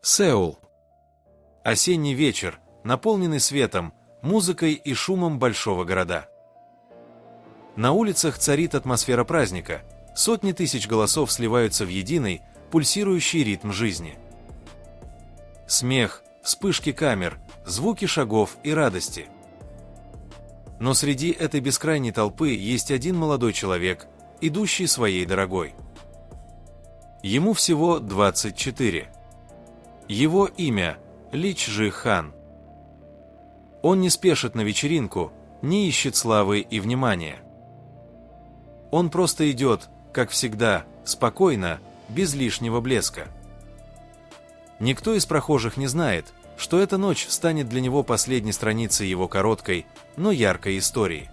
Сеул. Осенний вечер, наполненный светом, музыкой и шумом большого города. На улицах царит атмосфера праздника, сотни тысяч голосов сливаются в единый, пульсирующий ритм жизни. Смех, вспышки камер, звуки шагов и радости. Но среди этой бескрайней толпы есть один молодой человек, идущий своей дорогой. Ему всего 24. Его имя – Ли Чжи Хан. Он не спешит на вечеринку, не ищет славы и внимания. Он просто идет, как всегда, спокойно, без лишнего блеска. Никто из прохожих не знает, что эта ночь станет для него последней страницей его короткой, но яркой истории.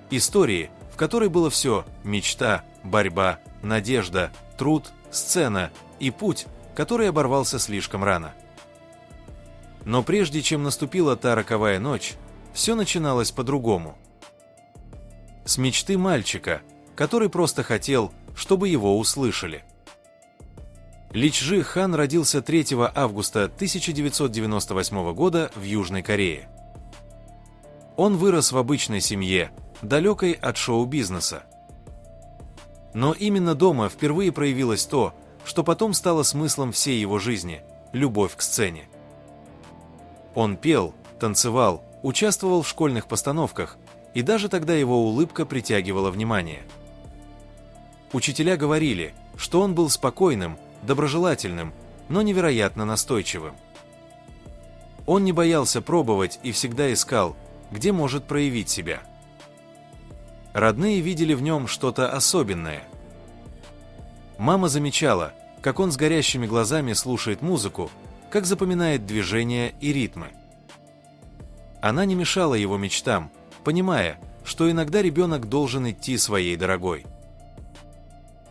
Истории, в которой было все – мечта, борьба, надежда, труд, сцена и путь, который оборвался слишком рано. Но прежде чем наступила та роковая ночь, все начиналось по-другому. С мечты мальчика, который просто хотел, чтобы его услышали. Ли Чжи Хан родился 3 августа 1998 года в Южной Корее. Он вырос в обычной семье, далекой от шоу-бизнеса. Но именно дома впервые проявилось то, что потом стало смыслом всей его жизни – любовь к сцене. Он пел, танцевал, участвовал в школьных постановках, и даже тогда его улыбка притягивала внимание. Учителя говорили, что он был спокойным, доброжелательным, но невероятно настойчивым. Он не боялся пробовать и всегда искал, где может проявить себя. Родные видели в нем что-то особенное. Мама замечала, как он с горящими глазами слушает музыку, как запоминает движения и ритмы. Она не мешала его мечтам, понимая, что иногда ребенок должен идти своей дорогой.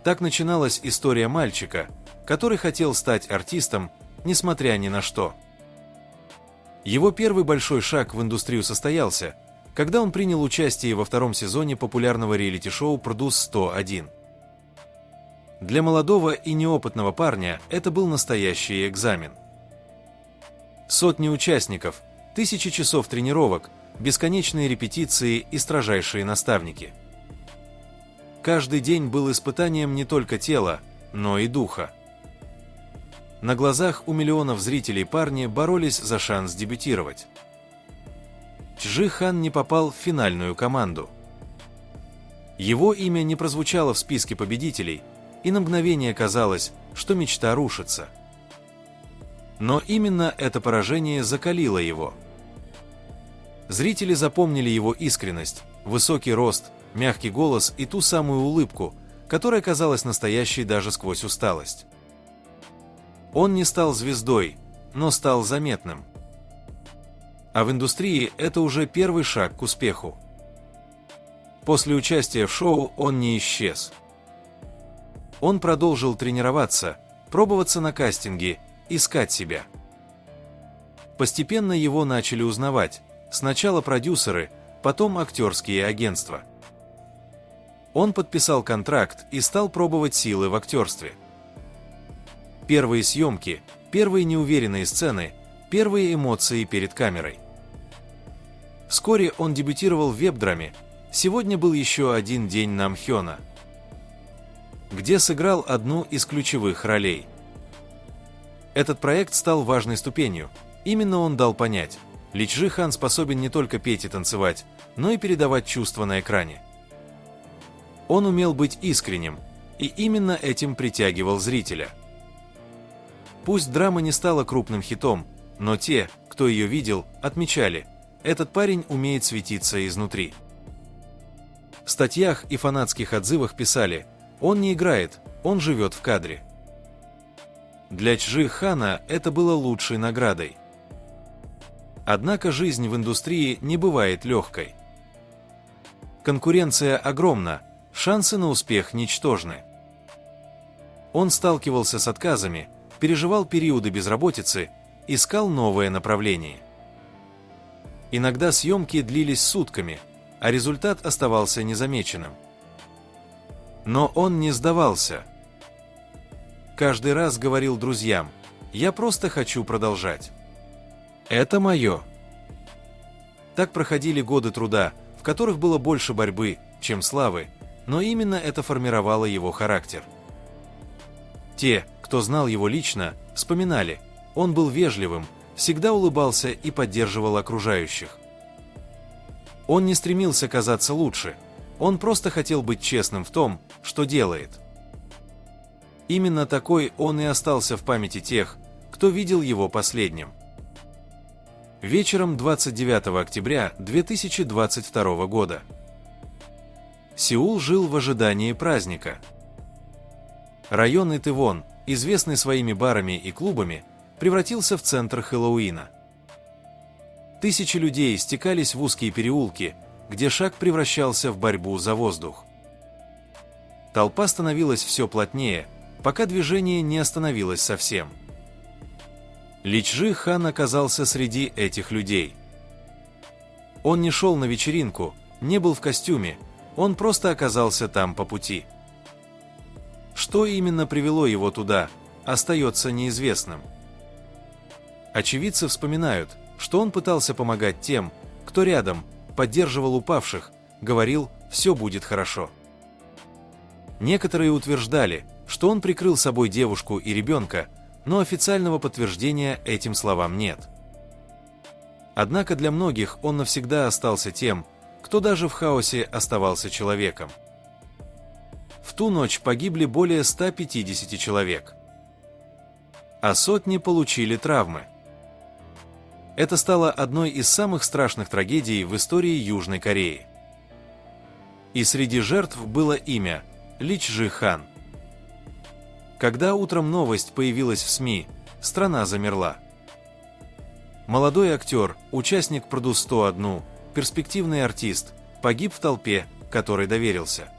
Так начиналась история мальчика, который хотел стать артистом, несмотря ни на что. Его первый большой шаг в индустрию состоялся, когда он принял участие во 2-м сезоне популярного реалити-шоу «Продюс-101». Для молодого и неопытного парня это был настоящий экзамен. Сотни участников, тысячи часов тренировок, бесконечные репетиции и строжайшие наставники. Каждый день был испытанием не только тела, но и духа. На глазах у миллионов зрителей парни боролись за шанс дебютировать. Чжи Хан не попал в финальную команду. Его имя не прозвучало в списке победителей, и на мгновение казалось, что мечта рушится. Но именно это поражение закалило его. Зрители запомнили его искренность, высокий рост, мягкий голос и ту самую улыбку, которая казалась настоящей даже сквозь усталость. Он не стал звездой, но стал заметным. А в индустрии это уже первый шаг к успеху. После участия в шоу он не исчез. Он продолжил тренироваться, пробоваться на кастинге, искать себя. Постепенно его начали узнавать, сначала продюсеры, потом актерские агентства. Он подписал контракт и стал пробовать силы в актерстве. Первые съемки, первые неуверенные сцены, первые эмоции перед камерой. Вскоре он дебютировал в веб-драме «Сегодня был еще один день Намхёна», где сыграл одну из ключевых ролей. Этот проект стал важной ступенью. Именно он дал понять, Ли Чжи Хан способен не только петь и танцевать, но и передавать чувства на экране. Он умел быть искренним, и именно этим притягивал зрителя. Пусть драма не стала крупным хитом, но те, кто ее видел, отмечали, этот парень умеет светиться изнутри. В статьях и фанатских отзывах писали: «Он не играет, он живет в кадре». Для Чжи Хана это было лучшей наградой. Однако жизнь в индустрии не бывает легкой. Конкуренция огромна, шансы на успех ничтожны. Он сталкивался с отказами, переживал периоды безработицы, искал новое направление. Иногда съемки длились сутками, а результат оставался незамеченным. Но он не сдавался. Каждый раз говорил друзьям: я просто хочу продолжать. Это мое. Так проходили годы труда, в которых было больше борьбы, чем славы, но именно это формировало его характер. Те, кто знал его лично, вспоминали, он был вежливым, всегда улыбался и поддерживал окружающих. Он не стремился казаться лучше, он просто хотел быть честным в том, что делает. Именно такой он и остался в памяти тех, кто видел его последним. Вечером 29 октября 2022 года. Сеул жил в ожидании праздника. Район Итывон, известный своими барами и клубами, превратился в центр Хэллоуина. Тысячи людей стекались в узкие переулки, где шаг превращался в борьбу за воздух. Толпа становилась все плотнее, пока движение не остановилось совсем. Ли Чжи Хан оказался среди этих людей. Он не шел на вечеринку, не был в костюме, он просто оказался там по пути. Что именно привело его туда, остается неизвестным. Очевидцы вспоминают, что он пытался помогать тем, кто рядом, поддерживал упавших, говорил «все будет хорошо». Некоторые утверждали, что он прикрыл собой девушку и ребенка, но официального подтверждения этим словам нет. Однако для многих он навсегда остался тем, кто даже в хаосе оставался человеком. В ту ночь погибли более 150 человек, а сотни получили травмы. Это стало одной из самых страшных трагедий в истории Южной Кореи. И среди жертв было имя Ли Чжи Хан. Когда утром новость появилась в СМИ, страна замерла. Молодой актер, участник «Продуз-101», перспективный артист, погиб в толпе, которой доверился.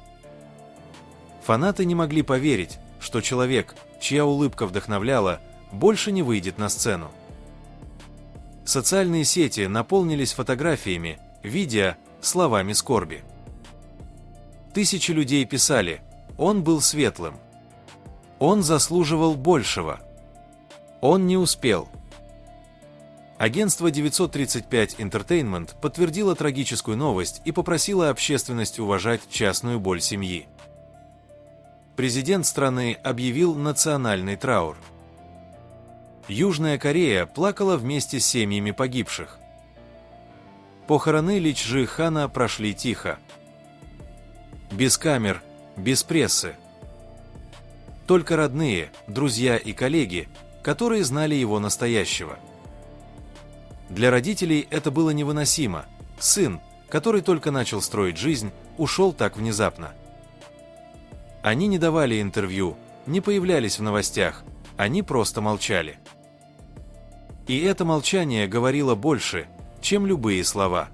Фанаты не могли поверить, что человек, чья улыбка вдохновляла, больше не выйдет на сцену. Социальные сети наполнились фотографиями, видео, словами скорби. Тысячи людей писали: «Он был светлым. Он заслуживал большего. Он не успел». Агентство 935 Entertainment подтвердило трагическую новость и попросило общественность уважать частную боль семьи. Президент страны объявил национальный траур. Южная Корея плакала вместе с семьями погибших. Похороны Ли Чжи Хана прошли тихо. Без камер, без прессы. Только родные, друзья и коллеги, которые знали его настоящего. Для родителей это было невыносимо. Сын, который только начал строить жизнь, ушел так внезапно. Они не давали интервью, не появлялись в новостях, они просто молчали. И это молчание говорило больше, чем любые слова.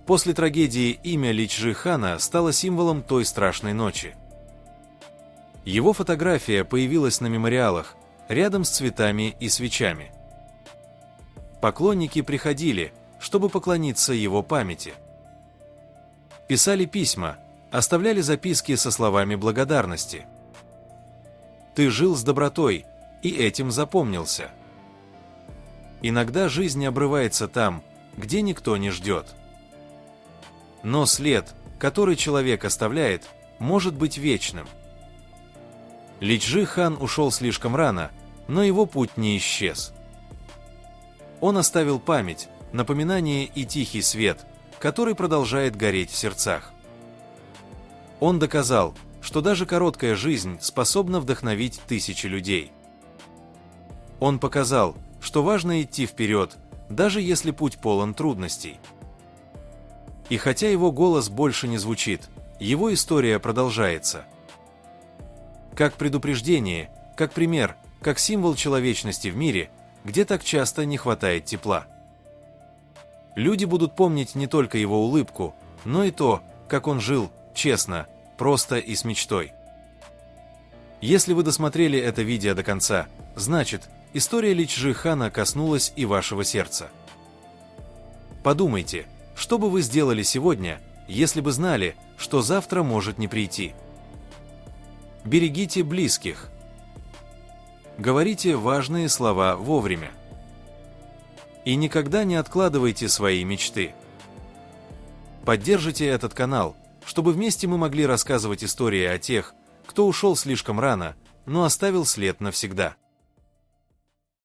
После трагедии имя Ли Чжи Хана стало символом той страшной ночи. Его фотография появилась на мемориалах, рядом с цветами и свечами. Поклонники приходили, чтобы поклониться его памяти. Писали письма, оставляли записки со словами благодарности. «Ты жил с добротой, и этим запомнился». Иногда жизнь обрывается там, где никто не ждет. Но след, который человек оставляет, может быть вечным. Ли Чжи Хан ушел слишком рано, но его путь не исчез. Он оставил память, напоминание и тихий свет, который продолжает гореть в сердцах. Он доказал, что даже короткая жизнь способна вдохновить тысячи людей. Он показал, что важно идти вперед, даже если путь полон трудностей. И хотя его голос больше не звучит, его история продолжается. Как предупреждение, как пример, как символ человечности в мире, где так часто не хватает тепла. Люди будут помнить не только его улыбку, но и то, как он жил, честно, просто и с мечтой. Если вы досмотрели это видео до конца, значит, история Ли Чжи Хана коснулась и вашего сердца. Подумайте, что бы вы сделали сегодня, если бы знали, что завтра может не прийти. Берегите близких. Говорите важные слова вовремя. И никогда не откладывайте свои мечты. Поддержите этот канал, чтобы вместе мы могли рассказывать истории о тех, кто ушел слишком рано, но оставил след навсегда.